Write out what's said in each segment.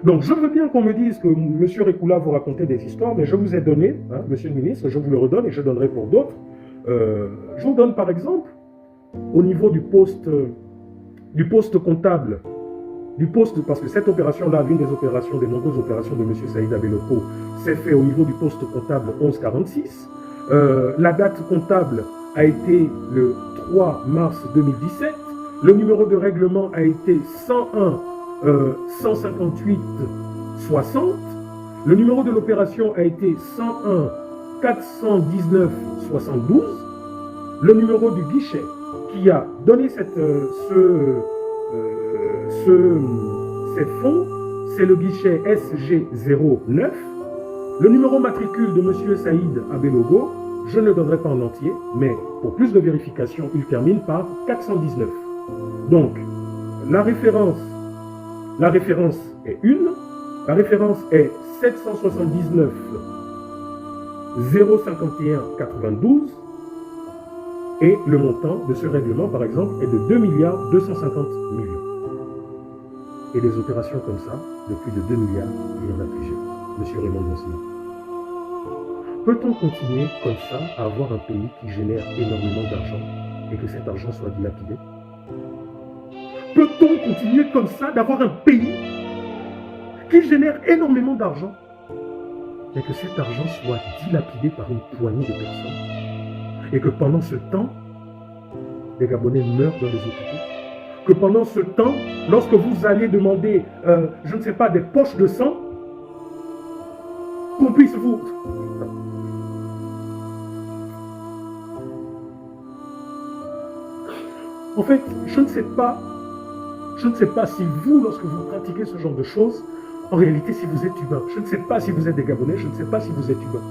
Donc, je veux bien qu'on me dise que M. Rekula vous racontait des histoires, mais je vous ai donné, hein, Monsieur le ministre, je vous le redonne et je donnerai pour d'autres. Je vous donne par exemple, au niveau du poste comptable, parce que cette opération-là, l'une des opérations, des nombreuses opérations de M. Saïd Abeloko, s'est fait au niveau du poste comptable 1146. La date comptable a été le 3 mars 2017. Le numéro de règlement a été 101 158 60. Le numéro de l'opération a été 101 419 72. Le numéro du guichet qui a donné ces fonds, c'est le guichet SG09. Le numéro matricule de M. Saïd Abelogo, je ne le donnerai pas en entier, mais pour plus de vérification, il termine par 419. Donc, la référence est une, la référence est 779 051 92, et le montant de ce règlement, par exemple, est de 2 milliards 250 millions. Et des opérations comme ça, de plus de 2 milliards, il y en a plusieurs. Monsieur Raymond Monsignor. Peut-on continuer comme ça à avoir un pays qui génère énormément d'argent et que cet argent soit dilapidé? Peut-on continuer comme ça d'avoir un pays qui génère énormément d'argent et que cet argent soit dilapidé par une poignée de personnes et que pendant ce temps, les Gabonais meurent dans les hôpitaux? Que pendant ce temps, lorsque vous allez demander, je ne sais pas, des poches de sang, qu'on puisse vous... En fait, je ne sais pas si vous, lorsque vous pratiquez ce genre de choses, en réalité, si vous êtes humain. Je ne sais pas si vous êtes des Gabonais, je ne sais pas si vous êtes humain.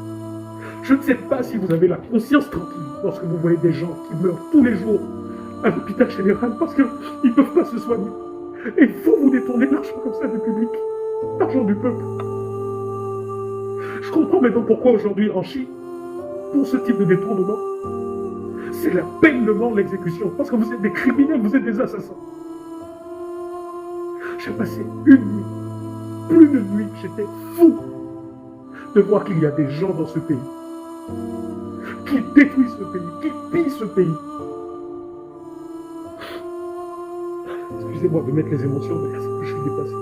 Je ne sais pas si vous avez la conscience tranquille lorsque vous voyez des gens qui meurent tous les jours à l'hôpital général parce qu'ils ne peuvent pas se soigner. Et vous détournez l'argent comme ça du public, l'argent du peuple. Je comprends maintenant pourquoi aujourd'hui en Chine, pour ce type de détournement, c'est la peine de mort, l'exécution. Parce que vous êtes des criminels, vous êtes des assassins. J'ai passé une nuit, plus de nuit, j'étais fou de voir qu'il y a des gens dans ce pays qui détruisent ce pays, qui pillent ce pays. Excusez-moi de mettre les émotions, mais je suis dépassé.